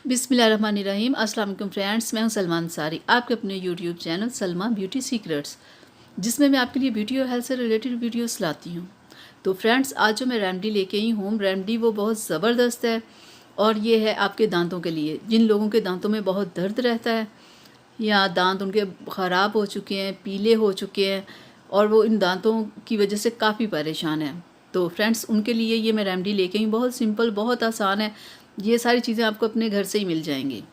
बिस्मिल्लाहिर्रहमानिर्रहीम। अस्सलाम वालेकुम फ्रेंड्स, मैं हूं सलमा अंसारी, आपके अपने YouTube channel Salma beauty secrets, जिसमें मैं आपके लिए ब्यूटी और हेल्थ से रिलेटेड वीडियोस लाती हूं। तो फ्रेंड्स, आज जो मैं रेमेडी लेके आई हूँ, रेमेडी वो बहुत ज़बरदस्त है और ये है आपके दांतों के लिए। जिन लोगों के दांतों में बहुत दर्द रहता है या दांत उनके ख़राब हो चुके हैं, पीले हो चुके हैं और वो इन दांतों की वजह से काफ़ी परेशान हैं, तो फ्रेंड्स उनके लिए ये मैं रेमेडी लेके आई हूँ। बहुत सिंपल, बहुत आसान है। ये सारी चीज़ें आपको अपने घर से ही मिल जाएंगी।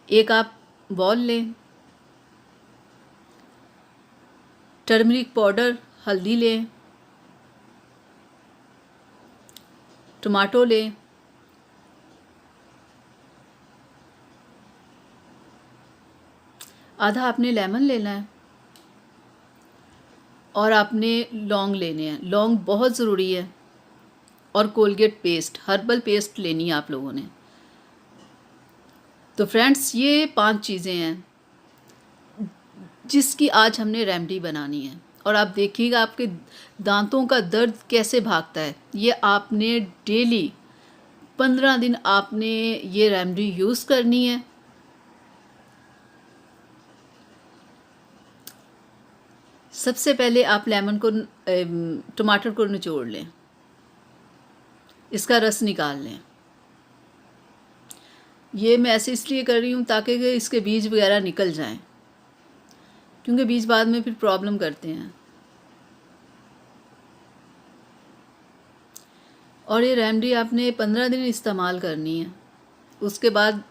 एक आप बॉल लें, टर्मरिक पाउडर, हल्दी लें, टमाटो लें, आधा आपने लेमन लेना है और आपने लौंग लेने हैं। लौंग बहुत ज़रूरी है और कोलगेट पेस्ट, हर्बल पेस्ट लेनी है आप लोगों ने। तो फ्रेंड्स, ये 5 चीज़ें हैं जिसकी आज हमने रेमेडी बनानी है और आप देखिएगा आपके दांतों का दर्द कैसे भागता है। ये आपने डेली 15 दिन आपने ये रेमेडी यूज़ करनी है। सबसे पहले आप लेमन को टमाटर को निचोड़ लें, इसका रस निकाल लें। ये मैं ऐसे इसलिए कर रही हूँ ताकि इसके बीज वगैरह निकल जाएं, क्योंकि बीज बाद में फिर प्रॉब्लम करते हैं। और ये रेमेडी आपने 15 दिन इस्तेमाल करनी है, उसके बाद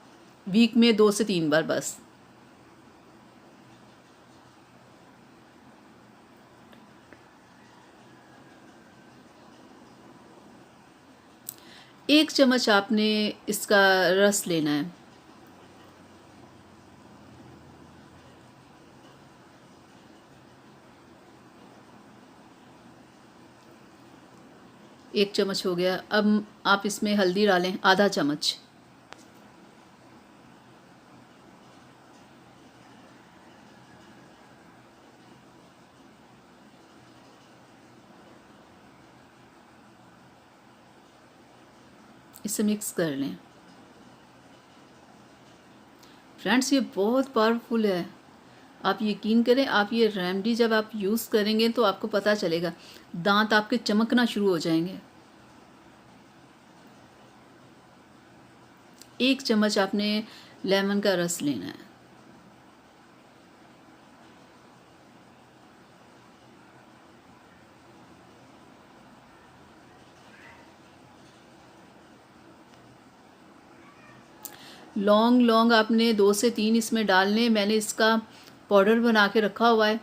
वीक में 2 से 3 बार बस। एक चम्मच आपने इसका रस लेना है। एक चम्मच हो गया। अब आप इसमें हल्दी डालें, आधा चम्मच। इसे मिक्स कर लें। फ्रेंड्स, ये बहुत पावरफुल है। आप यकीन करें, आप ये रेमेडी जब आप यूज़ करेंगे तो आपको पता चलेगा, दांत आपके चमकना शुरू हो जाएंगे। एक चम्मच आपने लेमन का रस लेना है। लौंग आपने 2 से 3 इसमें डालने। मैंने इसका पाउडर बना के रखा हुआ है।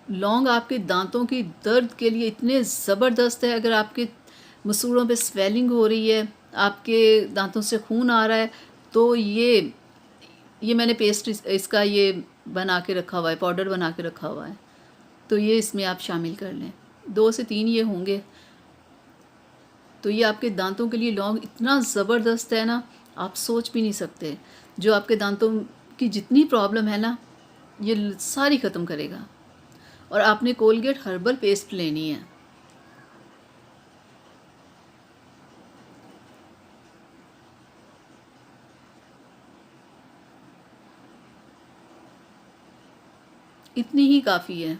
लौंग आपके दांतों की दर्द के लिए इतने ज़बरदस्त है। अगर आपके मसूड़ों पे स्वेलिंग हो रही है, आपके दांतों से खून आ रहा है, तो ये मैंने पेस्ट इसका ये बना के रखा हुआ है, पाउडर बना के रखा हुआ है, तो ये इसमें आप शामिल कर लें। 2 से 3 ये होंगे। तो ये आपके दांतों के लिए लौंग इतना ज़बरदस्त है ना, आप सोच भी नहीं सकते। जो आपके दांतों की जितनी प्रॉब्लम है ना, ये सारी ख़त्म करेगा। और आपने कोलगेट हर्बल पेस्ट लेनी है। इतनी ही काफ़ी है।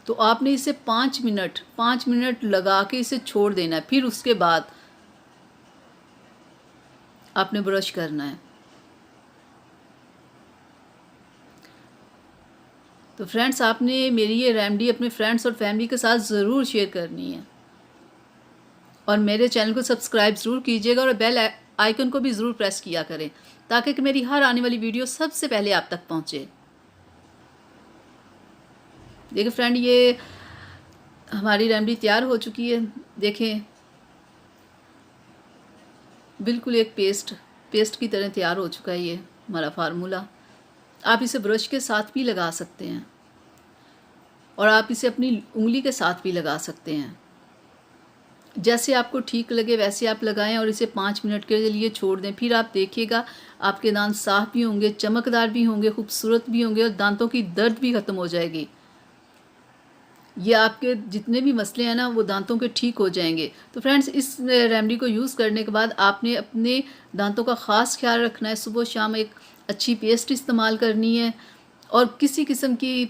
तो आपने इसे 5 मिनट लगा के इसे छोड़ देना है। फिर उसके बाद आपने ब्रश करना है। तो फ्रेंड्स, आपने मेरी ये रेमेडी अपने फ्रेंड्स और फैमिली के साथ ज़रूर शेयर करनी है और मेरे चैनल को सब्सक्राइब ज़रूर कीजिएगा और बेल आइकन को भी ज़रूर प्रेस किया करें, ताकि कि मेरी हर आने वाली वीडियो सबसे पहले आप तक पहुँचे। देखिए फ्रेंड, ये हमारी रेमेडी तैयार हो चुकी है। देखें, बिल्कुल एक पेस्ट की तरह तैयार हो चुका है ये हमारा फार्मूला। आप इसे ब्रश के साथ भी लगा सकते हैं और आप इसे अपनी उंगली के साथ भी लगा सकते हैं। जैसे आपको ठीक लगे वैसे आप लगाएं और इसे 5 मिनट के लिए छोड़ दें। फिर आप देखिएगा, आपके दांत साफ भी होंगे, चमकदार भी होंगे, खूबसूरत भी होंगे और दांतों की दर्द भी ख़त्म हो जाएगी। ये आपके जितने भी मसले हैं ना वो दांतों के ठीक हो जाएंगे। तो फ्रेंड्स, इस रेमेडी को यूज़ करने के बाद आपने अपने दांतों का ख़ास ख्याल रखना है। सुबह शाम एक अच्छी पेस्ट इस्तेमाल करनी है और किसी किस्म की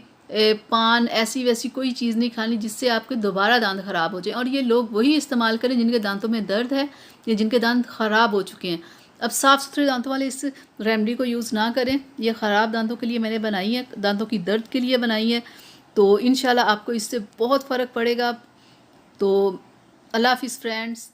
पान ऐसी वैसी कोई चीज़ नहीं खानी जिससे आपके दोबारा दांत ख़राब हो जाए। और ये लोग वही इस्तेमाल करें जिनके दांतों में दर्द है या जिनके दांत ख़राब हो चुके हैं। अब साफ़ सुथरे दांतों वाले इस रेमेडी को यूज़ ना करें। ये ख़राब दांतों के लिए मैंने बनाई है, दांतों की दर्द के लिए बनाई है। तो इंशाल्लाह आपको इससे बहुत फ़र्क पड़ेगा। तो अल्लाह हाफ़िज़ फ्रेंड्स।